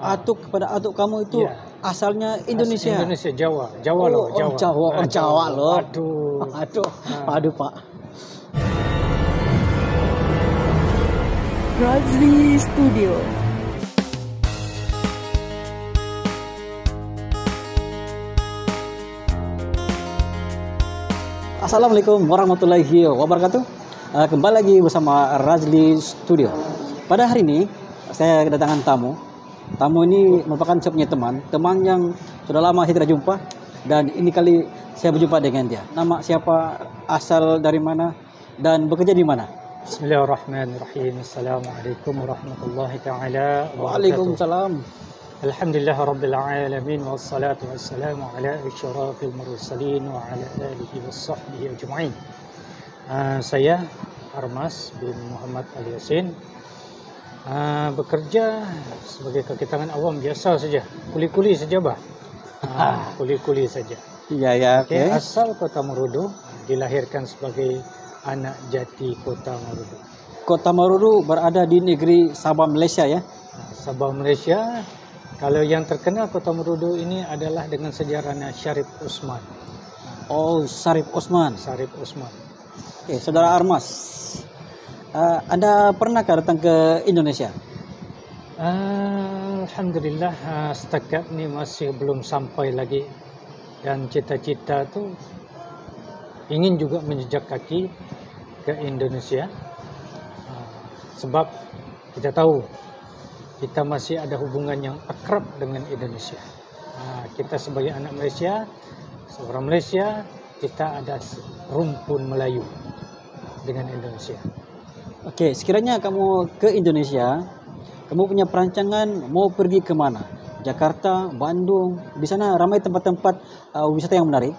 atuk kepada atuk kamu itu Iya. asalnya Indonesia. Indonesia, Jawa loh, Jawa. Jawa loh. Aduh. Aduh Pak. Razli Studio. Assalamualaikum warahmatullahi wabarakatuh. Kembali lagi bersama Razli Studio. Pada hari ini saya kedatangan tamu. Tamu ini merupakan saya punya teman yang sudah lama saya tidak jumpa, dan ini kali saya berjumpa dengan dia. Nama siapa, asal dari mana, dan bekerja di mana? Bismillahirrahmanirrahim. Assalamualaikum warahmatullahi ta'ala wabarakatuh. Waalaikumsalam. Alhamdulillah Rabbil Alamin. Wassalatu wassalamu ala asyrafil mursalin wa ala alihi wassahbihi ajma'in. Saya Armas bin Muhammad Al-Yasin, bekerja sebagai kaki tangan awam biasa saja. Kuli-kuli saja bah. Kuli-kuli saja. Iya. Okay. Asal Kota Marudu, dilahirkan sebagai anak jati Kota Marudu. Kota Marudu berada di negeri Sabah, Malaysia ya? Sabah, Malaysia. Kalau yang terkenal Kota Marudu ini adalah dengan sejarahnya Syarif Osman. Oh, Syarif Osman. Syarif Osman. Oke, Saudara Armas, Anda pernahkah datang ke Indonesia? Alhamdulillah, setakat ni masih belum sampai lagi. Dan cita-cita tu ingin juga menjejak kaki ke Indonesia. Sebab kita tahu kita masih ada hubungan yang akrab dengan Indonesia. Kita sebagai anak Malaysia, seorang Malaysia, kita ada rumpun Melayu dengan Indonesia. Oke, sekiranya kamu ke Indonesia, kamu punya perancangan mau pergi ke mana? Jakarta, Bandung, di sana ramai tempat-tempat wisata yang menarik.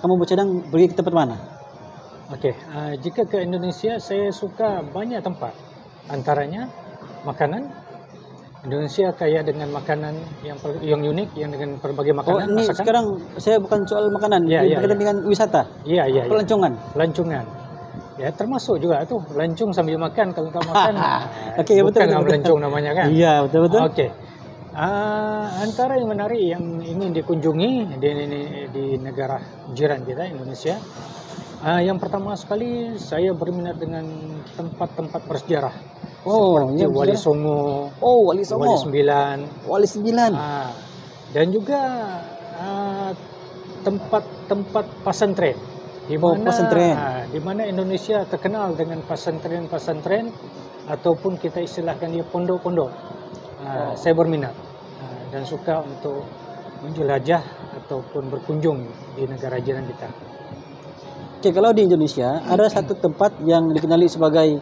Kamu bercadang pergi ke tempat mana? Oke, jika ke Indonesia, saya suka banyak tempat. Antaranya makanan. Indonesia kaya dengan makanan yang unik, yang dengan berbagai makanan. Oh, ini masakan. Sekarang saya bukan soal makanan, berkaitan dengan wisata. Iya. Pelancongan. Ya, termasuk juga tuh lancung sambil makan. Kalau tak makan, Oke, ya, betul. Melancong namanya kan. Iya, betul. Oke. Antara yang menarik yang ingin dikunjungi di negara jiran kita, Indonesia. Yang pertama sekali saya berminat dengan tempat-tempat bersejarah. Seperti Wali Songo. Oh, Wali Songo. Wali Sembilan. Dan juga tempat pesantren. Di mana Indonesia terkenal dengan pesantren ataupun kita istilahkan dia pondok-pondok. Saya berminat dan suka untuk menjelajah ataupun berkunjung di negara jiran kita. Oke, kalau di Indonesia ada satu tempat yang dikenali sebagai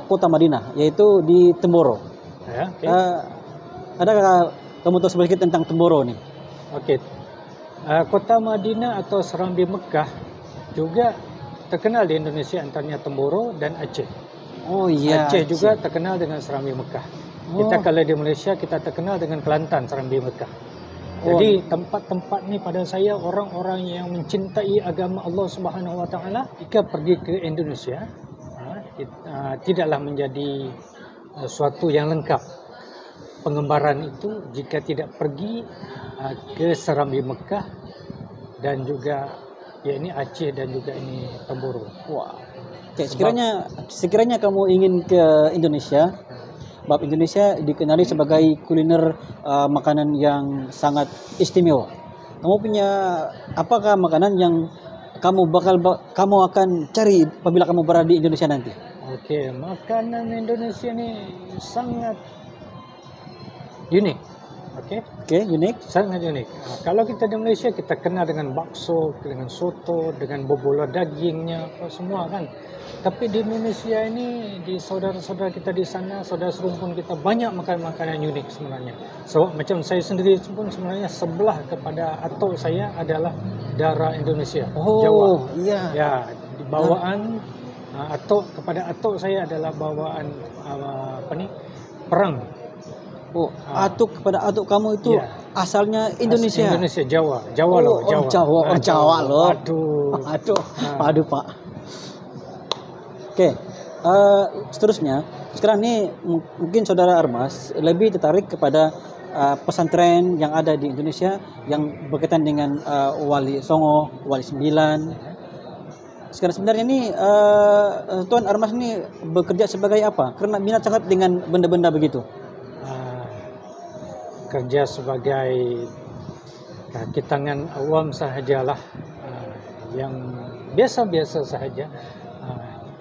Kota Madinah, yaitu di Temboro. Ya, okay. Adakah kamu tahu sedikit tentang Temboro nih? Oke. Kota Madinah atau Serambi Mekah juga terkenal di Indonesia, antaranya Temboro dan Aceh. Oh iya. Aceh juga terkenal dengan Serambi Mekah. Kita kalau di Malaysia kita terkenal dengan Kelantan, Serambi Mekah. Jadi tempat-tempat ni pada saya orang-orang yang mencintai agama Allah Subhanahu Wa Taala jika pergi ke Indonesia tidaklah menjadi suatu yang lengkap pengembaraan itu jika tidak pergi ke Serambi Mekah dan juga ini Aceh dan juga ini Temboro. Wah. Oke, sekiranya kamu ingin ke Indonesia, sebab Indonesia dikenali sebagai kuliner makanan yang sangat istimewa. Kamu punya apakah makanan yang kamu akan cari apabila kamu berada di Indonesia nanti? Oke, makanan Indonesia ini sangat unik. Oke, unik. Sangat unik. Kalau kita di Malaysia kita kenal dengan bakso, dengan soto, dengan bobola dagingnya, apa semua kan. Tapi di Indonesia ini, di saudara-saudara kita di sana, saudara serumpun kita banyak makan makanan unik sebenarnya. So, macam saya sendiri pun sebenarnya sebelah kepada atuk saya adalah darah Indonesia, Jawa. Iya. Ya, bawaan kepada atuk saya adalah bawaan perang. Oh, atuk kepada atuk kamu itu asalnya Indonesia. Indonesia, Jawa loh, Jawa. Jawa loh. Aduh Pak. Oke, seterusnya sekarang ini mungkin saudara Armas lebih tertarik kepada pesantren yang ada di Indonesia yang berkaitan dengan Wali Songo, Wali Sembilan. Sekarang sebenarnya ini Tuan Armas ini bekerja sebagai apa? Karena minat sangat dengan benda-benda begitu. Kerja sebagai kaki tangan awam sahajalah, yang biasa-biasa sahaja.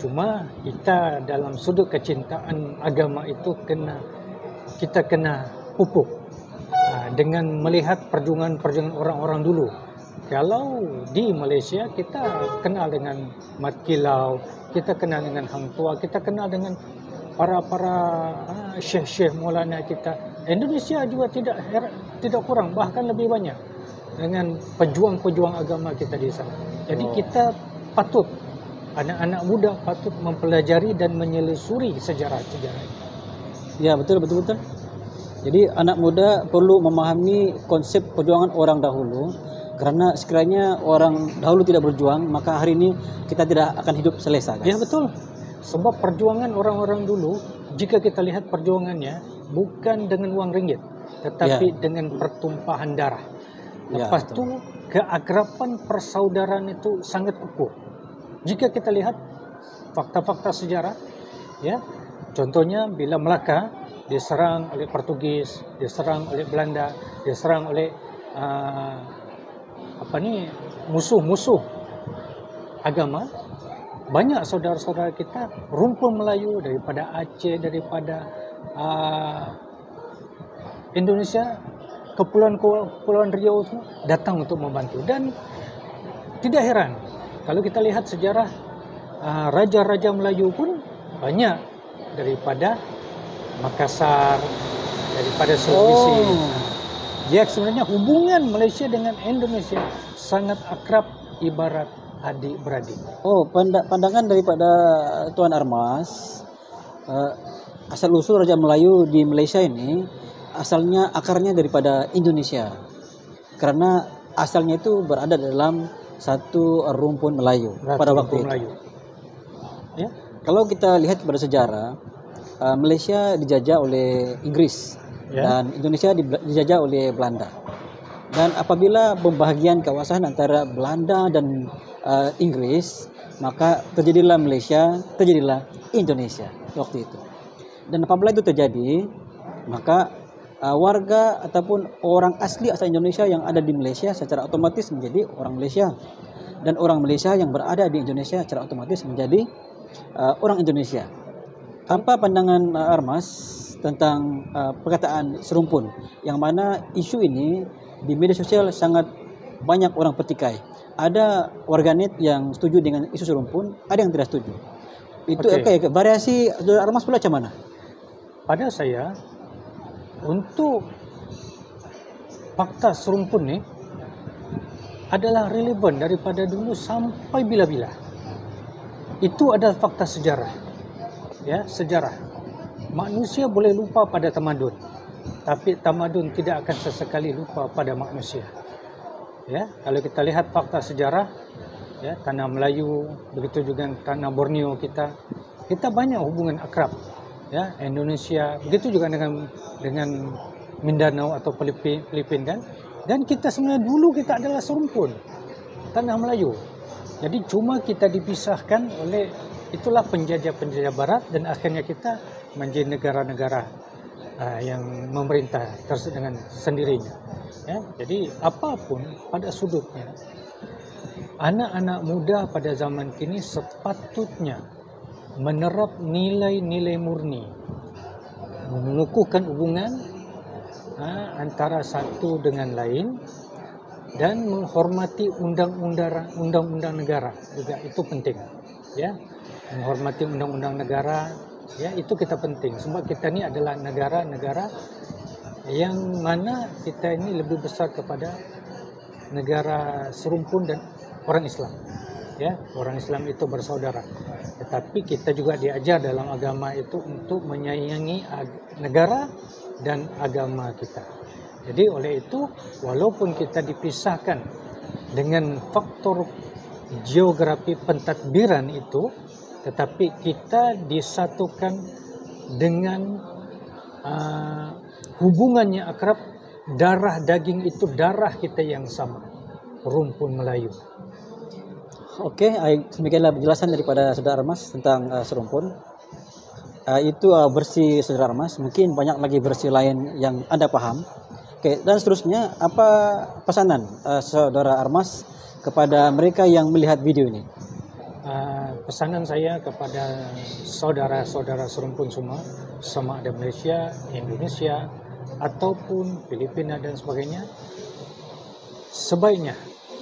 Cuma kita dalam sudut kecintaan agama itu kita kena pupuk dengan melihat perjuangan-perjuangan orang-orang dulu. Kalau di Malaysia kita kenal dengan Mat Kilau, kita kenal dengan Hang Tuah, kita kenal dengan para syekh-syekh Maulana kita. Indonesia juga tidak kurang, bahkan lebih banyak dengan pejuang-pejuang agama kita di sana. Jadi kita patut, anak-anak muda patut mempelajari dan menyelusuri sejarah-sejarah. Ya, betul. Jadi anak muda perlu memahami konsep perjuangan orang dahulu, karena sekiranya orang dahulu tidak berjuang, maka hari ini kita tidak akan hidup selesa, guys. Ya, betul. Sebab perjuangan orang-orang dulu, jika kita lihat perjuangannya bukan dengan uang ringgit, tetapi dengan pertumpahan darah. Lepas itu keakraban persaudaraan itu sangat kukuh. Jika kita lihat fakta-fakta sejarah, ya, contohnya bila Melaka diserang oleh Portugis, diserang oleh Belanda, diserang oleh musuh-musuh agama, banyak saudara-saudara kita rumpun Melayu daripada Aceh, daripada Indonesia, Kepulauan Riau semua datang untuk membantu. Dan tidak heran kalau kita lihat sejarah raja-raja Melayu pun banyak daripada Makassar, daripada Sulawesi. Ya, sebenarnya hubungan Malaysia dengan Indonesia sangat akrab, ibarat adik-beradik. Pandangan daripada Tuan Armas, asal usul Raja Melayu di Malaysia ini asalnya akarnya daripada Indonesia, karena asalnya itu berada dalam satu rumpun Melayu pada waktu itu. Ya. Kalau kita lihat pada sejarah, Malaysia dijajah oleh Inggris dan Indonesia dijajah oleh Belanda. Dan apabila pembagian kawasan antara Belanda dan Inggris, maka terjadilah Malaysia, terjadilah Indonesia waktu itu. Dan apabila itu terjadi, maka warga ataupun orang asli asal Indonesia yang ada di Malaysia secara otomatis menjadi orang Malaysia, dan orang Malaysia yang berada di Indonesia secara otomatis menjadi orang Indonesia. Apa pandangan Armas tentang perkataan serumpun, yang mana isu ini di media sosial sangat banyak orang petikai? Ada warganet yang setuju dengan isu serumpun, ada yang tidak setuju. Itu variasi Armas pula macam mana? Pada saya, untuk fakta serumpun ni adalah relevan daripada dulu sampai bila-bila. Itu adalah fakta sejarah. Ya, sejarah. Manusia boleh lupa pada tamadun, tapi tamadun tidak akan sesekali lupa pada manusia. Ya, kalau kita lihat fakta sejarah, ya, tanah Melayu, begitu juga tanah Borneo kita banyak hubungan akrab. Ya, Indonesia, begitu juga dengan Mindanao atau Filipina kan. Dan kita sebenarnya dulu kita adalah serumpun tanah Melayu. Jadi cuma kita dipisahkan oleh itulah penjajah-penjajah barat, dan akhirnya kita menjadi negara-negara yang memerintah dengan sendirinya. Ya, jadi apapun pada sudutnya, anak-anak muda pada zaman kini sepatutnya menerap nilai-nilai murni, mengukuhkan hubungan antara satu dengan lain, dan menghormati undang-undang negara juga, itu penting. Ya, menghormati undang-undang negara, ya, itu kita penting. Sebab kita ini adalah negara-negara yang mana kita ini lebih besar kepada negara serumpun dan orang Islam. Ya, orang Islam itu bersaudara. Tetapi kita juga diajar dalam agama itu untuk menyayangi negara dan agama kita. Jadi oleh itu, walaupun kita dipisahkan dengan faktor geografi pentadbiran itu, tetapi kita disatukan dengan hubungannya akrab, darah daging itu darah kita yang sama, rumpun Melayu. Oke, demikianlah penjelasan daripada Saudara Armas tentang serumpun. Itu versi Saudara Armas. Mungkin banyak lagi versi lain yang Anda paham. Oke, dan seterusnya apa pesanan Saudara Armas kepada mereka yang melihat video ini? Pesanan saya kepada saudara-saudara serumpun semua, sama ada Malaysia, Indonesia, ataupun Filipina dan sebagainya, sebaiknya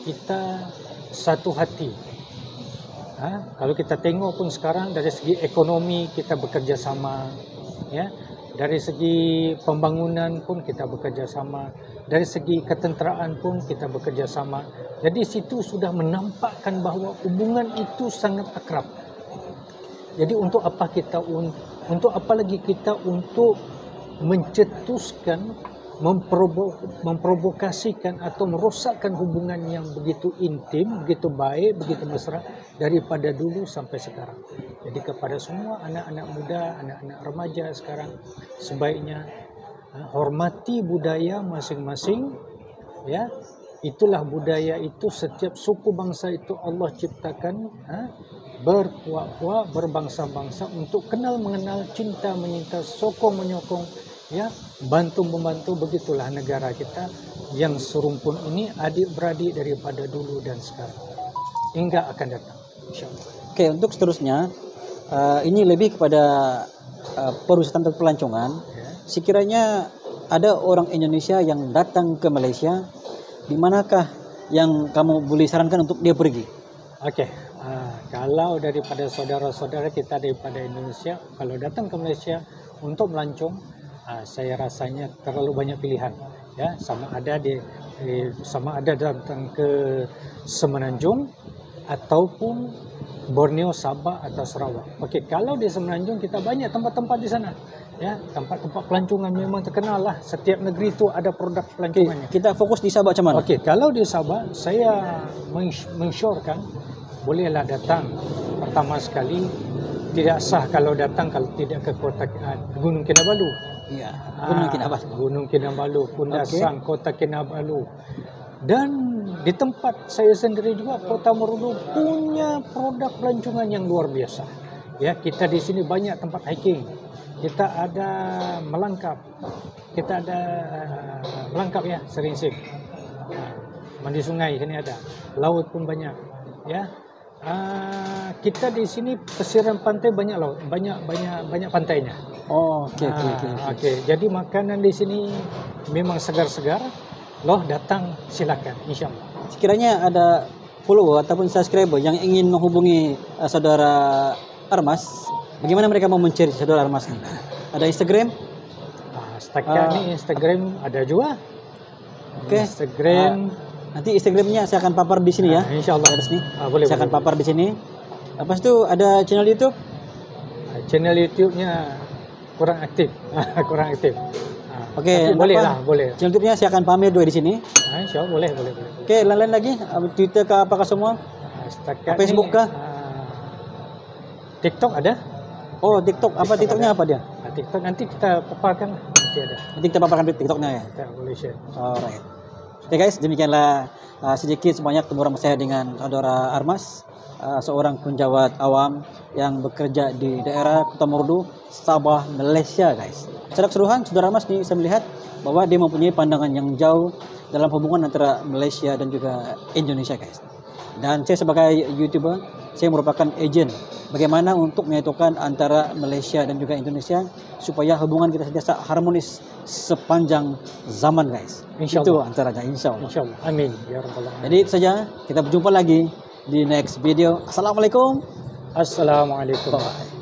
kita satu hati. Kalau kita tengok pun sekarang dari segi ekonomi kita bekerja sama, ya. Dari segi pembangunan pun kita bekerja sama, dari segi ketenteraan pun kita bekerja sama. Jadi situ sudah menampakkan bahawa hubungan itu sangat akrab. Jadi untuk apa lagi kita untuk mencetuskan, memprovokasikan atau merosakkan hubungan yang begitu intim, begitu baik, begitu mesra daripada dulu sampai sekarang. Jadi kepada semua anak-anak muda, anak-anak remaja sekarang, sebaiknya hormati budaya masing-masing, ya. Itulah budaya itu, setiap suku bangsa itu Allah ciptakan berpuak-puak, berbangsa-bangsa untuk kenal mengenal, cinta menyinta, sokong menyokong, ya, bantu membantu. Begitulah negara kita yang serumpun ini, adik-beradik daripada dulu dan sekarang hingga akan datang, insyaallah. Oke, untuk seterusnya ini lebih kepada perwisata atau pelancongan. Sekiranya ada orang Indonesia yang datang ke Malaysia, di manakah yang kamu boleh sarankan untuk dia pergi? Oke, kalau daripada saudara-saudara kita daripada Indonesia, kalau datang ke Malaysia untuk melancong, saya rasanya terlalu banyak pilihan, ya. Sama ada datang ke Semenanjung ataupun Borneo, Sabah atau Sarawak. Okey, kalau di Semenanjung kita banyak tempat-tempat di sana, ya, tempat-tempat pelancongan memang terkenal lah. Setiap negeri itu ada produk pelancongannya. Kita fokus di Sabah macam mana? Okey, kalau di Sabah saya mensyorkan bolehlah datang. Pertama sekali, tidak sah kalau datang kalau tidak ke kota Gunung Kinabalu. Iya, Gunung Kinabalu. Gunung Kinabalu, Kundasang, Kota Kinabalu. Dan di tempat saya sendiri juga, Kota Marudu punya produk pelancongan yang luar biasa. Ya, kita di sini banyak tempat hiking. Kita ada Melangkap. Kita ada Melangkap, ya, Seringsing. Mandi sungai sini ada. Laut pun banyak, ya. Kita di sini pesisir pantai banyak laut, banyak pantainya. Oh, okey. Jadi makanan di sini memang segar-segar. Loh, datang silakan, insyaallah. Sekiranya ada follower ataupun subscriber yang ingin menghubungi Saudara Armas, bagaimana mereka mau mencari Saudara Armas ni? Ada Instagram? Setakat ni Instagram ada juga. Okey. Instagram. Nanti Instagramnya saya akan papar di sini, ya. InsyaAllah. Boleh. Saya akan papar di sini. Lepas tu ada channel YouTube? Channel YouTube-nya kurang aktif. Okey, boleh lah, boleh. Channel YouTube-nya saya akan pamer dua di sini. InsyaAllah boleh. Okey, lain-lain lagi? Twitter ke apakah semua? Setakat Facebook ni, kah? TikTok ada? Oh, TikTok. Apa TikToknya apa dia? TikTok nanti kita paparkan, nanti ada. Nanti kita paparkan TikToknya, ya. Kita boleh share. Alright. Oke guys, demikianlah sedikit sebanyak temburan saya dengan Saudara Armas, seorang penjawat awam yang bekerja di daerah Kota Marudu, Sabah, Malaysia, guys. Secara keseluruhan, Saudara Armas ni saya melihat bahwa dia mempunyai pandangan yang jauh dalam hubungan antara Malaysia dan juga Indonesia, guys. Dan saya sebagai YouTuber, saya merupakan ejen bagaimana untuk menyatukan antara Malaysia dan juga Indonesia supaya hubungan kita sentiasa harmonis sepanjang zaman, guys. InsyaAllah. Itu antaranya, insyaAllah. InsyaAllah. Amin. Ya Rabbal Alamin. Jadi itu saja. Kita berjumpa lagi di next video. Assalamualaikum. Assalamualaikum. Bye.